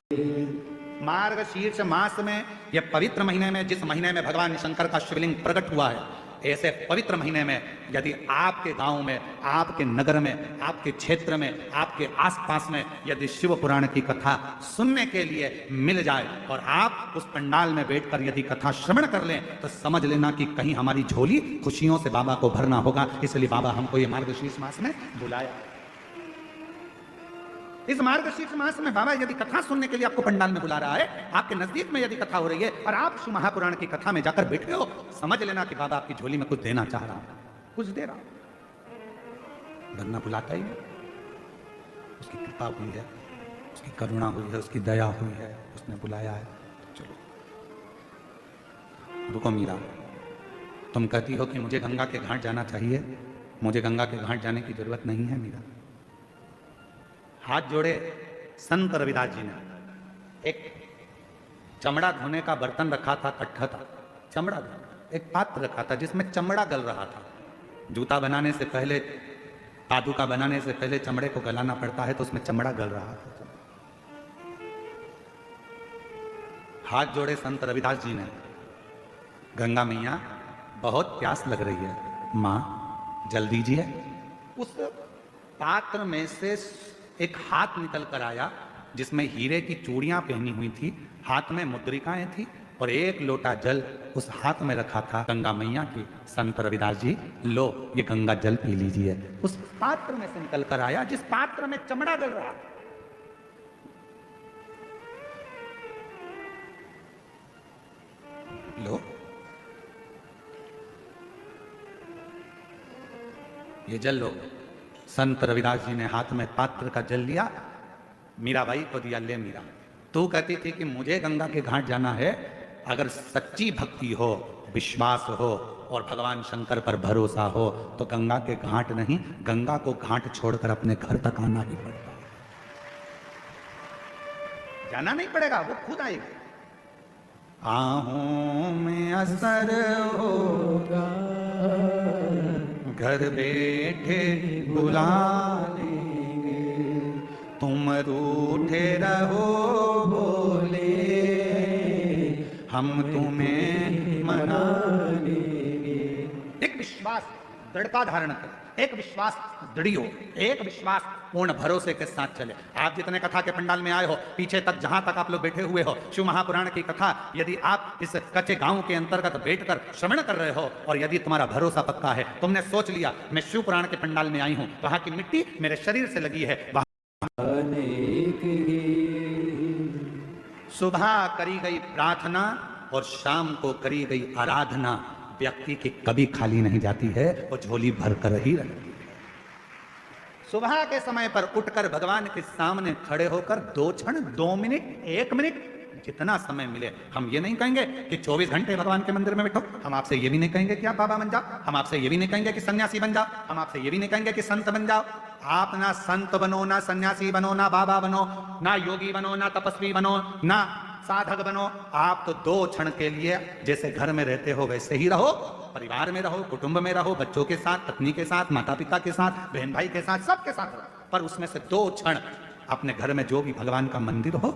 मार्गशीर्ष मास में, यह पवित्र महीने में, जिस महीने में भगवान शंकर का शिवलिंग प्रकट हुआ है, ऐसे पवित्र महीने में यदि आपके गांव में, आपके नगर में, आपके क्षेत्र में, आपके आसपास में यदि शिव पुराण की कथा सुनने के लिए मिल जाए और आप उस पंडाल में बैठकर यदि कथा श्रवण कर लें, तो समझ लेना कि कहीं हमारी झोली खुशियों से बाबा को भरना होगा। इसलिए बाबा हमको ये मार्गशीर्ष मास में बुलाया। इस मार्गशीर्ष मास में बाबा यदि कथा सुनने के लिए आपको पंडाल में बुला रहा है, आपके नजदीक में यदि कथा हो रही है और आप शिव महापुराण की कथा में जाकर बैठे हो, समझ लेना कि बाबा आपकी झोली में कुछ देना चाह रहा है, कुछ दे रहा, वरना बुलाता ही नहीं। उसकी कृपा हुई है, उसकी करुणा हुई है, उसकी दया हुई है, उसने बुलाया है। चलो रुको मीरा, तुम कहती हो कि मुझे गंगा के घाट जाना चाहिए, मुझे गंगा के घाट जाने की जरूरत नहीं है मीरा। हाथ जोड़े संत रविदास जी ने एक चमड़ा धोने का बर्तन रखा था, कट्ठा था, चमड़ा एक पात्र रखा था जिसमें चमड़ा गल रहा था। जूता बनाने से पहले, पादुका बनाने से पहले चमड़े को गलाना पड़ता है, तो उसमें चमड़ा गल रहा था। हाथ जोड़े संत रविदास जी ने, गंगा मैया बहुत प्यास लग रही है, मां जल दीजिए। उस पात्र में से एक हाथ निकल कर आया जिसमें हीरे की चूड़ियां पहनी हुई थी, हाथ में मुद्रिकाएं थी और एक लोटा जल उस हाथ में रखा था गंगा मैया की। संत रविदास जी, लो ये गंगा जल पी लीजिए। उस पात्र में से निकल कर आया जिस पात्र में चमड़ा गल रहा। लो ये जल लो। संत रविदास जी ने हाथ में पात्र का जल लिया, मीराबाई को दिया, ले मीरा, तू कहती थी कि मुझे गंगा के घाट जाना है, अगर सच्ची भक्ति हो, विश्वास हो और भगवान शंकर पर भरोसा हो तो गंगा के घाट नहीं, गंगा को घाट छोड़कर अपने घर तक आना ही पड़ेगा। जाना नहीं पड़ेगा, वो खुद आएगी। आहों में असर होगा, घर बैठे बुला लेंगे, तुम रूठे रहो बोले, हम तुम्हें मना लेंगे। एक विश्वास दृढ़ता धारण कर, एक विश्वास दृढ़ हो, एक विश्वास पूर्ण भरोसे के साथ चले। आप जितने कथा के पंडाल में आए हो, पीछे तक जहां तक आप लोग बैठे हुए हो, शिव महापुराण की कथा यदि आप इस कच्चे गांव के अंतर्गत बैठकर श्रवण कर रहे हो और यदि तुम्हारा भरोसा पक्का है, तुमने सोच लिया मैं शिव पुराण के पंडाल में आई हूं, वहां की मिट्टी मेरे शरीर से लगी है, सुबह करी गई प्रार्थना और शाम को करी गई आराधना व्यक्ति की कभी खाली नहीं जाती है, वो झोली भर कर ही रहती है। सुबह के समय पर उठकर भगवान के सामने खड़े होकर 2 क्षण, 2 मिनट, 1 मिनट, जितना समय मिले। हम ये नहीं कहेंगे कि 24 घंटे भगवान के मंदिर में बैठो, हम आपसे ये भी नहीं कहेंगे कि आप बाबा बन जाओ, हम आपसे ये भी नहीं कहेंगे कि सन्यासी बन जाओ, हम आपसे ये भी नहीं कहेंगे कि संत बन जाओ। आप ना संत बनो, ना सन्यासी बनो, ना बाबा बनो, ना योगी बनो, ना तपस्वी बनो, ना साधक बनो। आप तो 2 क्षण के लिए जैसे घर में रहते हो वैसे ही रहो, परिवार में रहो, कुटुंब में रहो, बच्चों के साथ, पत्नी के साथ, माता पिता के साथ, बहन भाई के साथ, सबके साथ रहो, पर उसमें से 2 क्षण अपने घर में जो भी भगवान का मंदिर हो,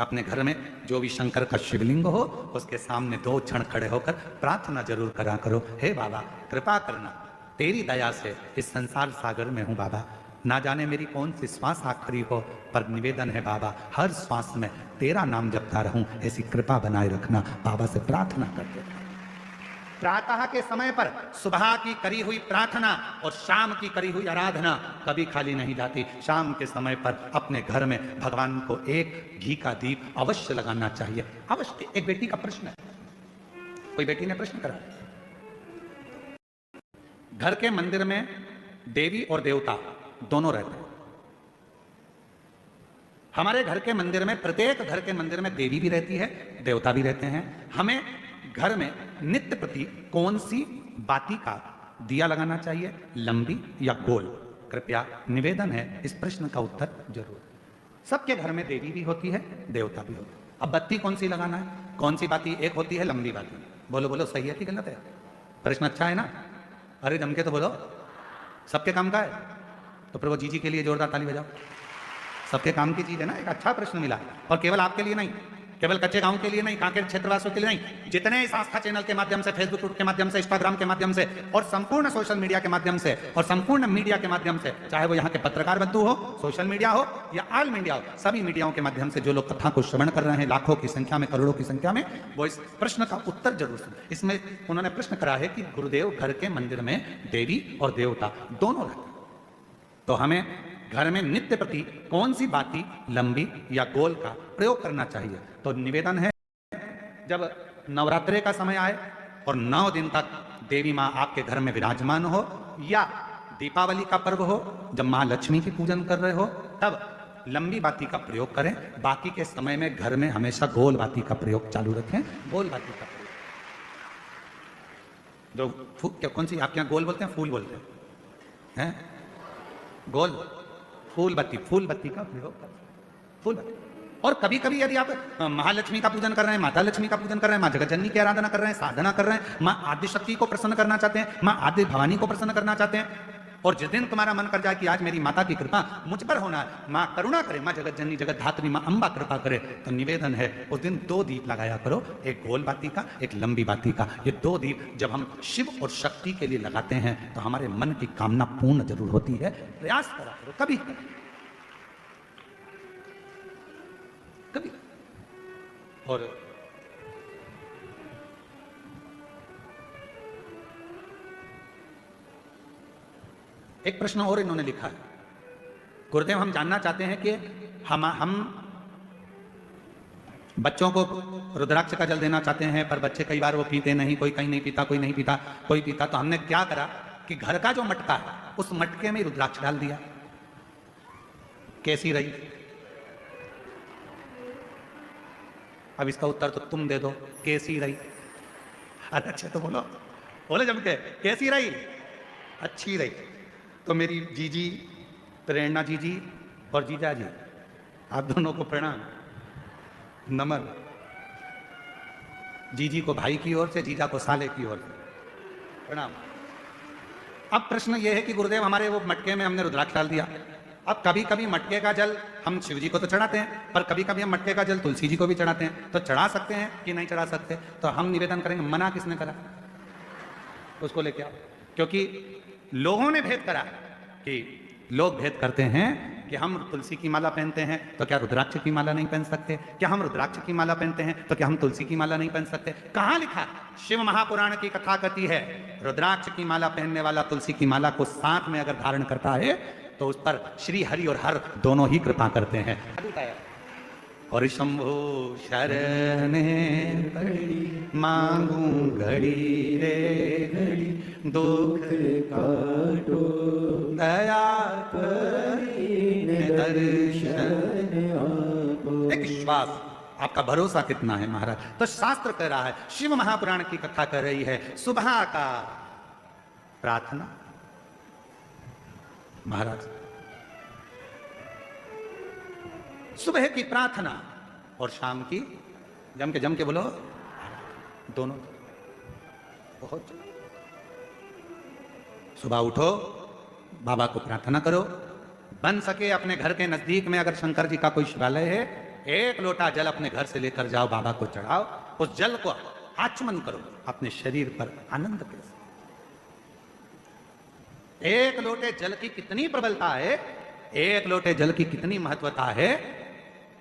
अपने घर में जो भी शंकर का शिवलिंग हो, उसके सामने 2 क्षण खड़े होकर प्रार्थना जरूर करा करो। हे बाबा कृपा करना, तेरी दया से इस संसार सागर में हूं बाबा, ना जाने मेरी कौन सी श्वास आखिरी हो, पर निवेदन है बाबा हर श्वास में तेरा नाम जपता रहूं, ऐसी कृपा बनाए रखना। बाबा से प्रार्थना करते हैं। प्रातः के समय पर सुबह की करी हुई प्रार्थना और शाम की करी हुई आराधना कभी खाली नहीं जाती। शाम के समय पर अपने घर में भगवान को एक घी का दीप अवश्य लगाना चाहिए, अवश्य। एक बेटी का प्रश्न है, कोई बेटी ने प्रश्न करा, घर के मंदिर में देवी और देवता दोनों रहते हैं। हमारे घर के मंदिर में, प्रत्येक घर के मंदिर में देवी भी रहती है, देवता भी रहते हैं। हमें घर में नित्य प्रति कौन सी बाती का दिया लगाना चाहिए, लंबी या गोल? कृपया निवेदन है इस प्रश्न का उत्तर जरूर। सबके घर में देवी भी होती है, देवता भी होता है। अब बत्ती कौन सी लगाना है, कौन सी बाती? एक होती है लंबी बाती। बोलो बोलो, सही है कि गलत है? प्रश्न अच्छा है ना? अरे जम के तो बोलो, सबके काम का है। तो प्रभु जी के लिए जोरदार ताली बजाओ। सबके काम की चीज है ना, एक अच्छा प्रश्न मिला, और केवल आपके लिए नहीं, केवल कच्चे गांव के लिए नहीं, कांकेर क्षेत्रवासियों के लिए नहीं, जितने इस आस्था चैनल के माध्यम से, फेसबुक के माध्यम से, इंस्टाग्राम के माध्यम से और संपूर्ण सोशल मीडिया के माध्यम से और संपूर्ण मीडिया के माध्यम से, चाहे वो यहाँ के पत्रकार बंधु हो, सोशल मीडिया हो या ऑल मीडिया हो, सभी मीडियाओं के माध्यम से जो लोग कथा को श्रवण कर रहे हैं लाखों की संख्या में, करोड़ों की संख्या में, वो इस प्रश्न का उत्तर जरूर सुने। इसमें उन्होंने प्रश्न करा है कि गुरुदेव घर के मंदिर में देवी और देवता दोनों रहते हैं, तो हमें घर में नित्य प्रति कौन सी बाती लंबी या गोल का प्रयोग करना चाहिए। तो निवेदन है, जब नवरात्रे का समय आए और 9 दिन तक देवी माँ आपके घर में विराजमान हो, या दीपावली का पर्व हो जब माँ लक्ष्मी की पूजन कर रहे हो, तब लंबी बाती का प्रयोग करें। बाकी के समय में घर में हमेशा गोल बाती का प्रयोग चालू रखें। गोल बाती का प्रयोग, जो कौन सी आपके यहाँ गोल बोलते हैं, फूल बोलते हैं, गोल फूल बत्ती का प्रयोग करें, फूल बत्ती। और कभी कभी यदि आप महालक्ष्मी का पूजन कर रहे हैं, माता लक्ष्मी का पूजन कर रहे हैं, माँ जगतजननी की आराधना कर रहे हैं, साधना कर रहे हैं, माँ आदि शक्ति को प्रसन्न करना चाहते हैं, माँ आदि भवानी को प्रसन्न करना चाहते हैं, और जिस दिन तुम्हारा मन कर जाए कि आज मेरी माता की कृपा मुझ पर होना है, माँ करुणा करे, माँ जगतजननी जगत धात्री माँ अम्बा कृपा करे, तो निवेदन है उस दिन 2 दीप लगाया करो, एक गोल बाती का, एक लंबी बाती का। ये 2 दीप जब हम शिव और शक्ति के लिए लगाते हैं तो हमारे मन की कामना पूर्ण जरूर होती है। प्रयास करा करो, कभी कभी। और एक प्रश्न और इन्होंने लिखा है, गुरुदेव हम जानना चाहते हैं कि हम बच्चों को रुद्राक्ष का जल देना चाहते हैं, पर बच्चे कई बार वो पीते नहीं, कोई कहीं नहीं पीता, कोई नहीं पीता, कोई पीता, तो हमने क्या करा कि घर का जो मटका है उस मटके में रुद्राक्ष डाल दिया। कैसी रही? अब इसका उत्तर तो तुम दे दो, कैसी रही? अच्छा तो बोलो, बोले जम के, कैसी रही? अच्छी रही। तो मेरी जीजी, प्रेरणा जीजी और जीजा जी, आप दोनों को प्रणाम, नमन। जीजी को भाई की ओर से, जीजा को साले की ओर से प्रणाम। अब प्रश्न यह है कि गुरुदेव हमारे वो मटके में हमने रुद्राक्ष डाल दिया, अब कभी कभी मटके का जल हम शिव जी को तो चढ़ाते हैं, पर कभी कभी हम मटके का जल तुलसी जी को भी चढ़ाते हैं, तो चढ़ा सकते हैं कि नहीं चढ़ा सकते? तो हम निवेदन करेंगे, मना किसने करा? उसको लेके आओ। क्योंकि लोगों ने भेद करा कि लोग भेद करते हैं कि हम तुलसी की माला पहनते हैं तो क्या रुद्राक्ष की माला नहीं पहन सकते, क्या हम रुद्राक्ष की माला पहनते हैं तो क्या हम तुलसी की माला नहीं पहन सकते? कहाँ लिखा? शिव महापुराण की कथा कहती है रुद्राक्ष की माला पहनने वाला तुलसी की माला को साथ में अगर धारण करता है तो उस पर श्री हरि और हर दोनों ही कृपा करते हैं। और शंभो शरण मांगू घड़ी रे घड़ी, दुख काटो दया करीने दर्शन आपो। एक विश्वास, आपका भरोसा कितना है महाराज? तो शास्त्र कह रहा है, शिव महापुराण की कथा कर रही है, सुबह का प्रार्थना महाराज, सुबह की प्रार्थना और शाम की जम के बोलो, दोनों। बहुत सुबह उठो, बाबा को प्रार्थना करो, बन सके अपने घर के नजदीक में अगर शंकर जी का कोई शिवालय है, 1 लोटा जल अपने घर से लेकर जाओ, बाबा को चढ़ाओ, उस जल को आचमन करो अपने शरीर पर आनंद के साथ। 1 लोटे जल की कितनी प्रबलता है, 1 लोटे जल की कितनी महत्वता है।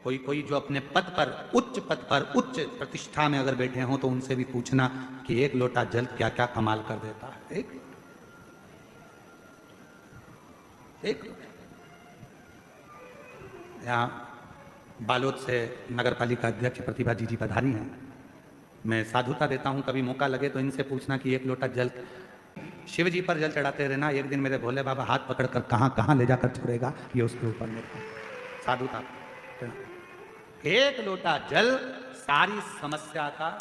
कोई जो अपने पद पर, उच्च पद पर, उच्च प्रतिष्ठा में अगर बैठे हों तो उनसे भी पूछना कि 1 लोटा जल क्या क्या कमाल कर देता है। एक यहाँ बालोद से नगर पालिका अध्यक्ष प्रतिभा जी पधारी हैं। मैं साधुता देता हूँ, कभी मौका लगे तो इनसे पूछना कि 1 लोटा जल शिव जी पर जल चढ़ाते रहना, एक दिन मेरे भोले बाबा हाथ पकड़कर कहाँ कहाँ ले जाकर छोड़ेगा, ये उसके ऊपर मेरे साधुता। 1 लोटा जल सारी समस्या का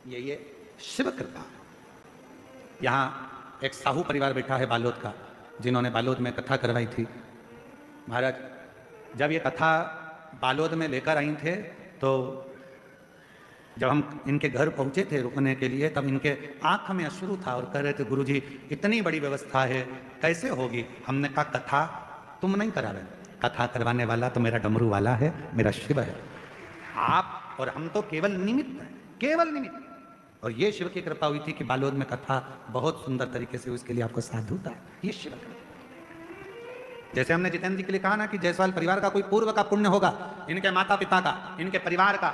ये शिव कृपा। यहाँ एक साहू परिवार बैठा है बालोद का, जिन्होंने बालोद में कथा करवाई थी। महाराज जब ये कथा बालोद में लेकर आई थे तो जब हम इनके घर पहुंचे थे रुकने के लिए, तब इनके आंख में अश्रु था और कह रहे थे गुरुजी इतनी बड़ी व्यवस्था है कैसे होगी? हमने कहा कथा तुम नहीं करा रहे, कथा करवाने वाला तो मेरा डमरू वाला है, मेरा शिव है। आप और हम तो केवल निमित्त हैं, केवल निमित्त। और ये शिव की कृपा हुई थी कि बालोद में कथा बहुत सुंदर तरीके से, उसके लिए आपको साधु था, ये शिव कृपा। जैसे हमने जितेंद्र जी के लिए कहा ना कि जायसवाल परिवार का कोई पूर्व का पुण्य होगा, इनके माता पिता का, इनके परिवार का,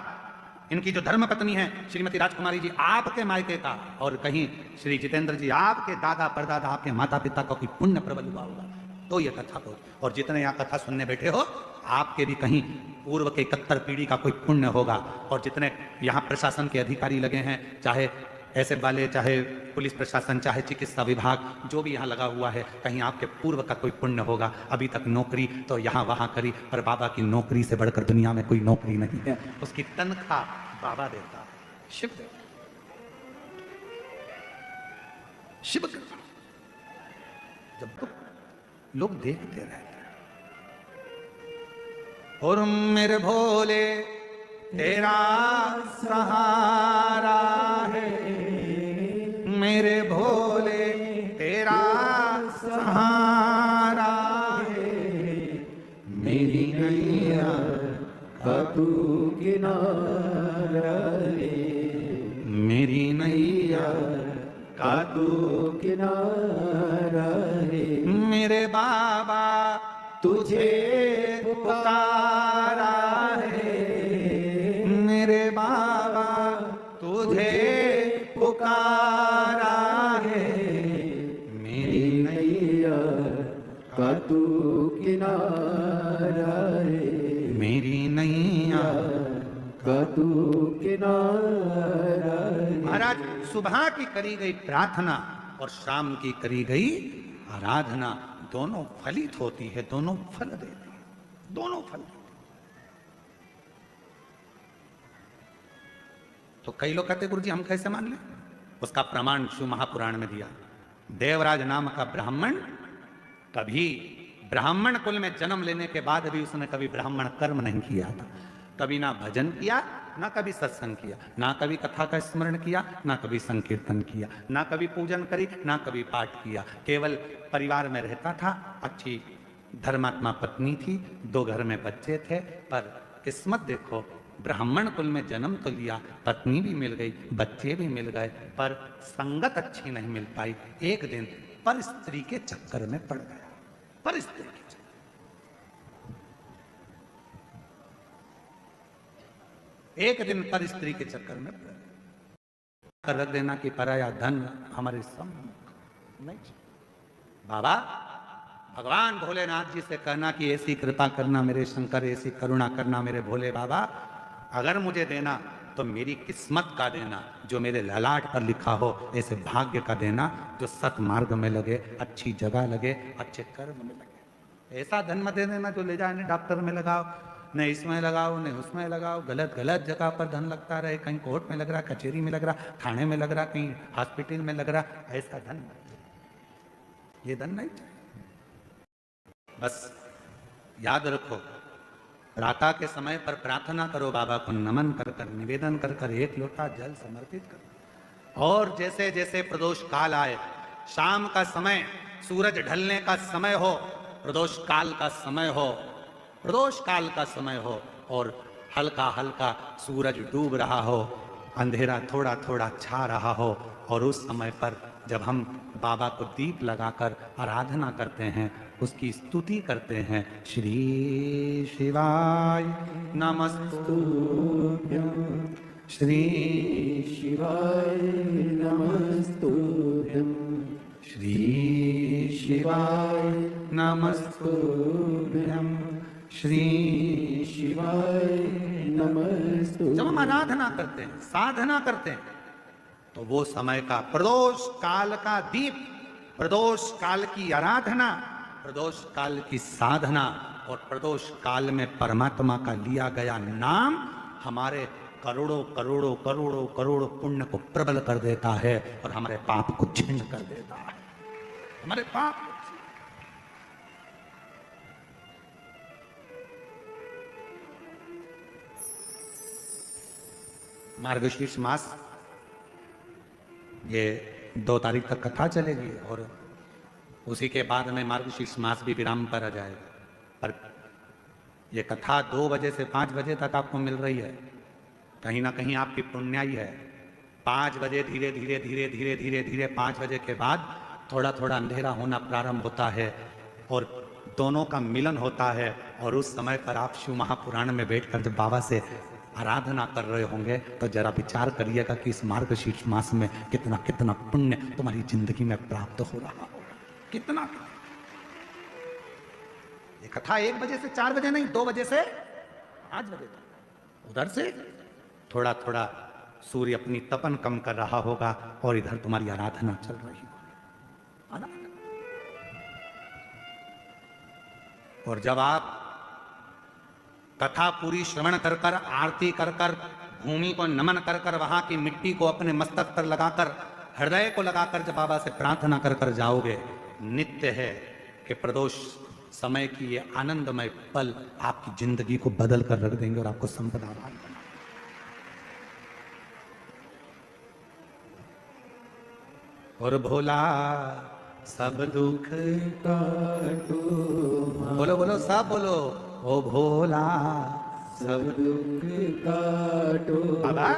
इनकी जो धर्म पत्नी है श्रीमती राजकुमारी जी आपके मायके का, और कहीं श्री जितेंद्र जी आपके दादा परदादा आपके माता पिता का कोई पुण्य प्रबल हुआ होगा, तो ये कथा हो। और जितने यहाँ कथा सुनने बैठे हो, आपके भी कहीं पूर्व के 71 पीढ़ी का कोई पुण्य होगा। और जितने यहाँ प्रशासन के अधिकारी लगे हैं, चाहे ऐसे वाले, चाहे पुलिस प्रशासन, चाहे चिकित्सा विभाग, जो भी यहाँ लगा हुआ है, कहीं आपके पूर्व का कोई पुण्य होगा। अभी तक नौकरी तो यहाँ वहाँ करी, पर बाबा की नौकरी से बढ़कर दुनिया में कोई नौकरी नहीं है। उसकी तनख्वाह बाबा देता है, शिव देता है, शिव कृपा। जब तो लोग देखते रहते हैं। और मेरे भोले तेरा सहारा है, मेरे भोले तेरा सहारा है, मेरी नैया का तू किनारा है, मेरी नैया का तू किनारा है, मेरे बाबा तुझे पुकारा है, मेरे बाबा तुझे पुकारा है, मेरी नैया का तू किनारा है, मेरी नैया का तू किनारा है। महाराज, सुबह की करी गई प्रार्थना और शाम की करी गई आराधना दोनों फलित होती है, दोनों फल देती है, दोनों फल। तो कई लोग कहते गुरु जी हम कैसे मान लें? उसका प्रमाण शिव महापुराण में दिया। देवराज नाम का ब्राह्मण कभी ब्राह्मण कुल में जन्म लेने के बाद भी उसने कभी ब्राह्मण कर्म नहीं किया था। कभी ना भजन किया, ना कभी सत्संग किया, ना कभी कथा का स्मरण किया, ना कभी संकीर्तन किया, ना कभी पूजन करी, ना कभी पाठ किया। केवल परिवार में रहता था, अच्छी धर्मात्मा पत्नी थी, 2 घर में बच्चे थे। पर किस्मत देखो, ब्राह्मण कुल में जन्म तो लिया, पत्नी भी मिल गई, बच्चे भी मिल गए, पर संगत अच्छी नहीं मिल पाई। एक दिन पर स्त्री के चक्कर में पड़ गया, पर स्त्री के चक्कर। एक दिन पर स्त्री के चक्कर में कर रख देना कि पराया धन हमारे सम्मुख नहीं। बाबा भगवान भोलेनाथ जी से कहना कि ऐसी कृपा करना मेरे शंकर, ऐसी करुणा करना मेरे भोले बाबा, अगर मुझे देना तो मेरी किस्मत का देना, जो मेरे ललाट पर लिखा हो, ऐसे भाग्य का देना जो सत मार्ग में लगे, अच्छी जगह लगे, अच्छे कर्म में लगे। ऐसा धन मत दे देना जो ले जाए डॉक्टर में लगाओ, न इसमें लगाओ न उसमें लगाओ, गलत गलत जगह पर धन लगता रहे, कहीं कोर्ट में लग रहा, कचहरी में लग रहा, थाने में लग रहा, कहीं हॉस्पिटल में लग रहा। ऐसा धन, ये धन नहीं चाहिए। बस याद रखो, प्रातः के समय पर प्रार्थना करो, बाबा को नमन कर कर, निवेदन कर कर, 1 लोटा जल समर्पित करो। और जैसे जैसे प्रदोष काल आए, शाम का समय, सूरज ढलने का समय हो, प्रदोष काल का समय हो, प्रदोष काल का समय हो, और हल्का हल्का सूरज डूब रहा हो, अंधेरा थोड़ा थोड़ा छा रहा हो, और उस समय पर जब हम बाबा को दीप लगाकर आराधना करते हैं, उसकी स्तुति करते हैं, श्री शिवाय नमस्तुभ्यं, श्री शिवाय नमस्तुभ्यं, श्री शिवाय नमस्तुभ्यं, श्री शिवाय नमस्तुभ्यं। जब हम आराधना करते हैं, साधना करते हैं, तो वो समय का प्रदोष काल का दीप, प्रदोष काल की आराधना, प्रदोष काल की साधना, और प्रदोष काल में परमात्मा का लिया गया नाम हमारे करोड़ों करोड़ों करोड़ों करोड़ों पुण्य को प्रबल कर देता है, और हमारे पाप को छिन्न कर देता है, हमारे पाप। मार्गशीर्ष मास, ये 2 तारीख तक कथा चलेगी, और उसी के बाद में मार्गशीर्ष मास भी विराम पर आ जाएगा। पर ये कथा 2 बजे से 5 बजे तक आपको मिल रही है, कहीं ना कहीं आपकी पुण्याई है। 5 बजे धीरे धीरे धीरे धीरे धीरे धीरे 5 बजे के बाद थोड़ा थोड़ा अंधेरा होना प्रारंभ होता है और दोनों का मिलन होता है। और उस समय पर आप शिव महापुराण में बैठकर जब बाबा से आराधना कर रहे होंगे तो जरा विचार करिएगा कि इस मार्गशीर्ष मास में कितना कितना पुण्य तुम्हारी जिंदगी में प्राप्त हो रहा होगा। कितना ये कथा 1 बजे से 4 बजे नहीं, 2 बजे से 5 बजे तक। उधर से थोड़ा थोड़ा सूर्य अपनी तपन कम कर रहा होगा और इधर तुम्हारी आराधना चल रही होगी। और जब आप कथा पूरी श्रवण कर कर, आरती कर कर, भूमि को नमन कर कर, वहां की मिट्टी को अपने मस्तक पर लगाकर, हृदय को लगाकर जब बाबा से प्रार्थना कर कर जाओगे, नित्य है कि प्रदोष समय की ये आनंदमय पल आपकी जिंदगी को बदल कर रख देंगे और आपको संपदावान बना। और भोला सब दुख काटो, बोलो बोलो सब बोलो, ओ भोला सब दुख काटो। बाबा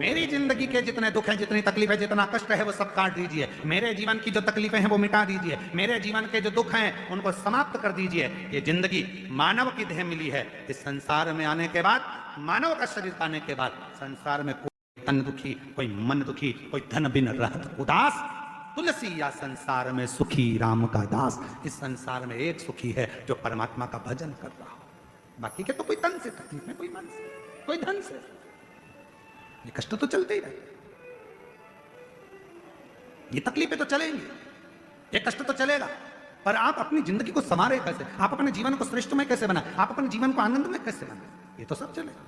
मेरी जिंदगी के जितने दुख हैं, जितनी तकलीफ है, जितना कष्ट है वो सब काट दीजिए। मेरे जीवन की जो तकलीफें हैं वो मिटा दीजिए। मेरे जीवन के जो दुख हैं उनको समाप्त कर दीजिए। ये जिंदगी मानव की देह मिली है। इस संसार में आने के बाद, मानव का शरीर पाने के बाद, संसार में कोई तन दुखी, कोई मन दुखी, कोई धन बिन रहत उदास, तुलसी या संसार में सुखी राम का दास। इस संसार में एक सुखी है जो परमात्मा का भजन कर रहा हो। बाकी के तो कोई तन से तकलीफ है, कोई मन से, कोई धन से। ये कष्ट तो चलते ही रहे, ये तकलीफें तो चलेंगी, ये कष्ट तो चलेगा। पर आप अपनी जिंदगी को संवारे कैसे, आप अपने जीवन को श्रेष्ठमय कैसे बनाए, आप अपने जीवन को आनंदमय कैसे बनाए, ये तो सब चलेगा।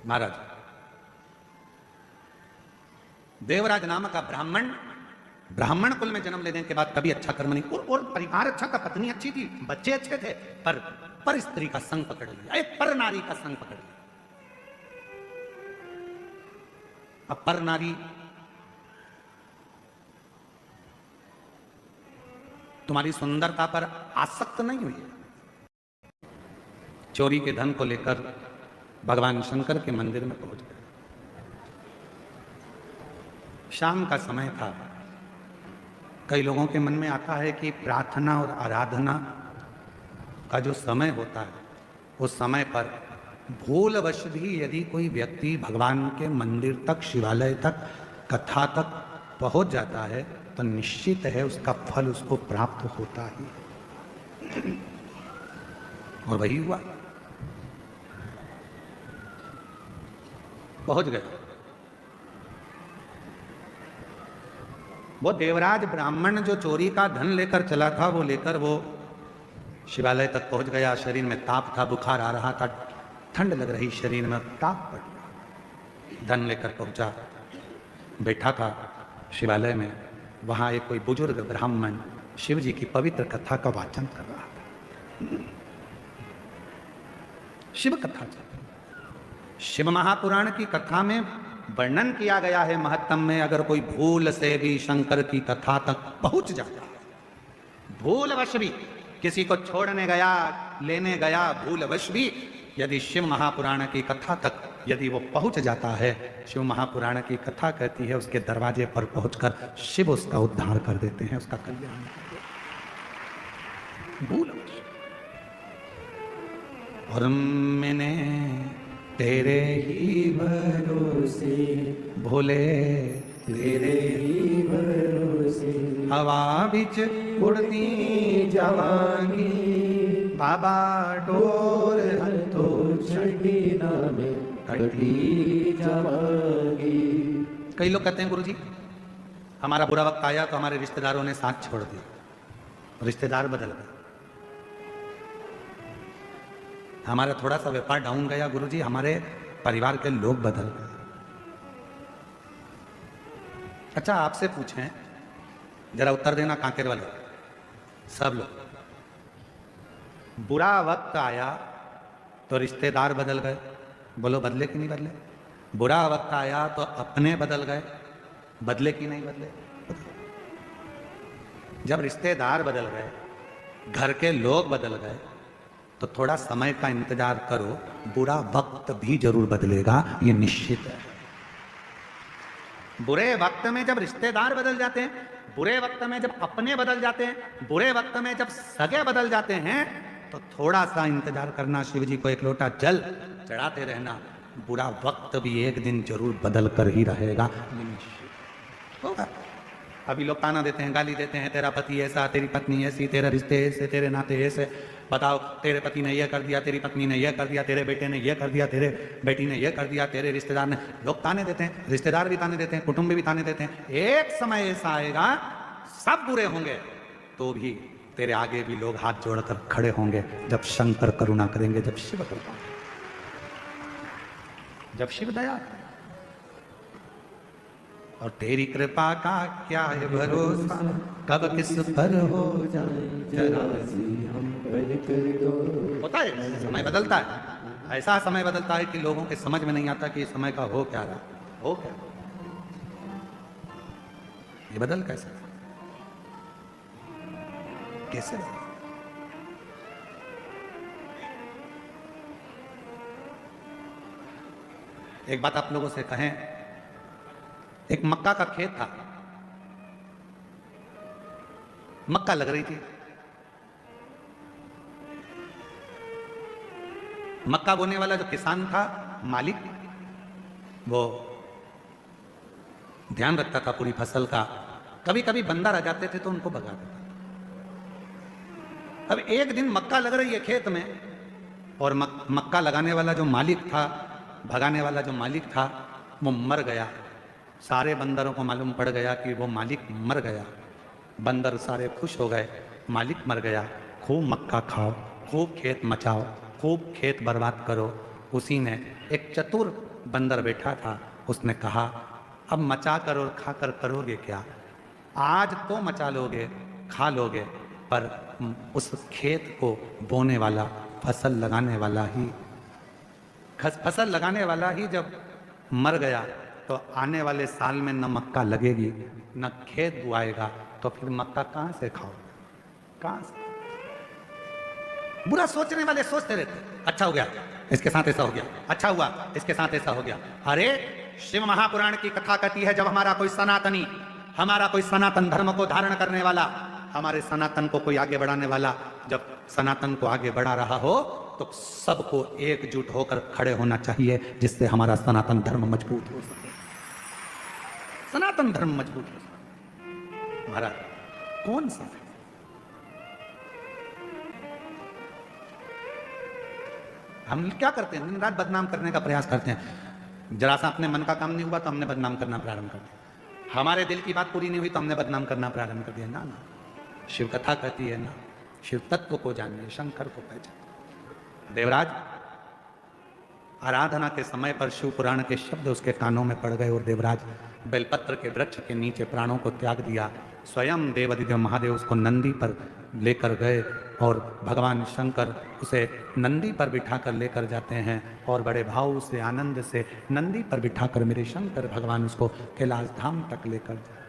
महाराज देवराज नाम का ब्राह्मण कुल में जन्म लेने के बाद कभी अच्छा कर्म नहीं, और परिवार अच्छा था, पत्नी अच्छी थी, बच्चे अच्छे थे, पर स्त्री का संग पकड़ लिया, एक पर नारी का संग पकड़ लिया। अब पर नारी तुम्हारी सुंदरता पर आसक्त नहीं हुई, चोरी के धन को लेकर भगवान शंकर के मंदिर में पहुंच गए। शाम का समय था। कई लोगों के मन में आता है कि प्रार्थना और आराधना का जो समय होता है उस समय पर भूलवश भी यदि कोई व्यक्ति भगवान के मंदिर तक, शिवालय तक, कथा तक पहुंच जाता है तो निश्चित है उसका फल उसको प्राप्त होता ही। और वही हुआ, पहुंच गए। वो देवराज ब्राह्मण जो चोरी का धन लेकर चला था, वो लेकर वो शिवालय तक पहुंच गया। शरीर में ताप था, बुखार आ रहा था, ठंड लग रही, शरीर में ताप पड़ गया। धन लेकर पहुंचा, बैठा था शिवालय में। वहां एक कोई बुजुर्ग ब्राह्मण शिव जी की पवित्र कथा का वाचन कर रहा था। शिव कथा चल, शिव महापुराण की कथा में वर्णन किया गया है महत्तम में, अगर कोई भूल से भी शंकर की कथा तक पहुंच जाता है, भूलवश भी किसी को छोड़ने गया, लेने गया, भूलवश भी यदि शिव महापुराण की कथा तक यदि वो पहुंच जाता है, शिव महापुराण की कथा कहती है उसके दरवाजे पर पहुंचकर शिव उसका उद्धार कर देते हैं, उसका कल्याण कर देते हैं। भूलवश। और मैंने तेरे ही भरोसे भोले, तेरे ही भरोसे हवा बिच उड़ती जवानी, बाबा डोर तो छठी नामे कटी जवानी। कई लोग कहते हैं गुरुजी हमारा बुरा वक्त आया तो हमारे रिश्तेदारों ने साथ छोड़ दिया, रिश्तेदार बदल गए, हमारा थोड़ा सा व्यापार डाउन गया गुरुजी, हमारे परिवार के लोग बदल गए। अच्छा आपसे पूछें, जरा उत्तर देना कांकेर वाले सब लोग, बुरा वक्त आया तो रिश्तेदार बदल गए, बोलो बदले कि नहीं बदले? बुरा वक्त आया तो अपने बदल गए, बदले कि नहीं बदले? जब रिश्तेदार बदल गए, घर के लोग बदल गए, तो थोड़ा समय का इंतजार करो, बुरा वक्त भी जरूर बदलेगा, ये निश्चित है। बुरे वक्त में जब रिश्तेदार बदल जाते हैं, बुरे वक्त में जब अपने बदल जाते हैं, बुरे वक्त में जब सगे बदल जाते हैं, तो थोड़ा सा इंतजार करना, शिव जी को एक लोटा जल चढ़ाते रहना, बुरा वक्त भी एक दिन जरूर बदल कर ही रहेगा, ये निश्चित होगा। अभी लोग ताना देते हैं, गाली देते हैं, तेरा पति ऐसा, तेरी पत्नी ऐसी, तेरे रिश्ते ऐसे, तेरे नाते ऐसे, बताओ तेरे पति ने यह कर दिया, तेरी पत्नी ने यह कर दिया, तेरे बेटे ने यह कर दिया, तेरे बेटी ने यह कर दिया, तेरे रिश्तेदार ने। लोग ताने देते हैं, रिश्तेदार भी ताने देते हैं, कुटुंब भी ताने देते हैं। एक समय ऐसा आएगा, सब बुरे होंगे तो भी तेरे आगे भी लोग हाथ जोड़कर खड़े होंगे, जब शंकर करुणा करेंगे, जब शिव करुणा, जब शिव दया। और तेरी कृपा का क्या है भरोसा, कब किस पर हो जाए जरा सी हम पर कर दो। होता है, समय बदलता है, ऐसा समय बदलता है कि लोगों के समझ में नहीं आता कि समय का हो क्या रहा, हो क्या, ये बदल कैसे, कैसे? एक बात आप लोगों से कहें, एक मक्का का खेत था, मक्का लग रही थी, मक्का बोने वाला जो किसान था, मालिक, वो ध्यान रखता था पूरी फसल का। कभी कभी बंदर आ जाते थे तो उनको भगा देता। अब एक दिन मक्का लग रही है खेत में, और मक्का लगाने वाला जो मालिक था, भगाने वाला जो मालिक था, वो मर गया। सारे बंदरों को मालूम पड़ गया कि वो मालिक मर गया। बंदर सारे खुश हो गए, मालिक मर गया, खूब मक्का खाओ, खूब खेत मचाओ, खूब खेत बर्बाद करो। उसी ने एक चतुर बंदर बैठा था, उसने कहा अब मचा कर और खा कर करोगे क्या? आज तो मचा लोगे, खा लोगे, पर उस खेत को बोने वाला, फसल लगाने वाला ही, फसल लगाने वाला ही जब मर गया तो आने वाले साल में न मक्का लगेगी, न खेत बुआएगा, तो फिर मक्का कहां से खाओ, कहां से? बुरा सोचने वाले सोचते रहते, अच्छा हो गया इसके साथ ऐसा हो गया, अच्छा हुआ इसके साथ ऐसा हो गया। अरे शिव महापुराण की कथा कहती है, जब हमारा कोई सनातनी, हमारा कोई सनातन धर्म को धारण करने वाला, हमारे सनातन को कोई आगे बढ़ाने वाला, जब सनातन को आगे बढ़ा रहा हो, तो सबको एकजुट होकर खड़े होना चाहिए, जिससे हमारा सनातन धर्म मजबूत हो सके, सनातन धर्म मजबूत हो सके। महाराज कौन सा, हम क्या करते हैं, दिन रात बदनाम करने का प्रयास करते हैं। जरा सा अपने मन का काम नहीं हुआ तो हमने बदनाम करना प्रारंभ कर दिया, हमारे दिल की बात पूरी नहीं हुई तो हमने बदनाम करना प्रारंभ कर दिया। ना ना, शिव कथा कहती है ना, शिव तत्व को जानिए, शंकर को पहचानिए। देवराज आराधना के समय पर शिव पुराण के शब्द उसके कानों में पड़ गए, और देवराज बेलपत्र के वृक्ष के नीचे प्राणों को त्याग दिया। स्वयं देवादिदेव महादेव उसको नंदी पर लेकर गए, और भगवान शंकर उसे नंदी पर बिठाकर लेकर जाते हैं, और बड़े भाव से, आनंद से नंदी पर बिठाकर मेरे शंकर भगवान उसको कैलाश धाम तक लेकर जाते हैं।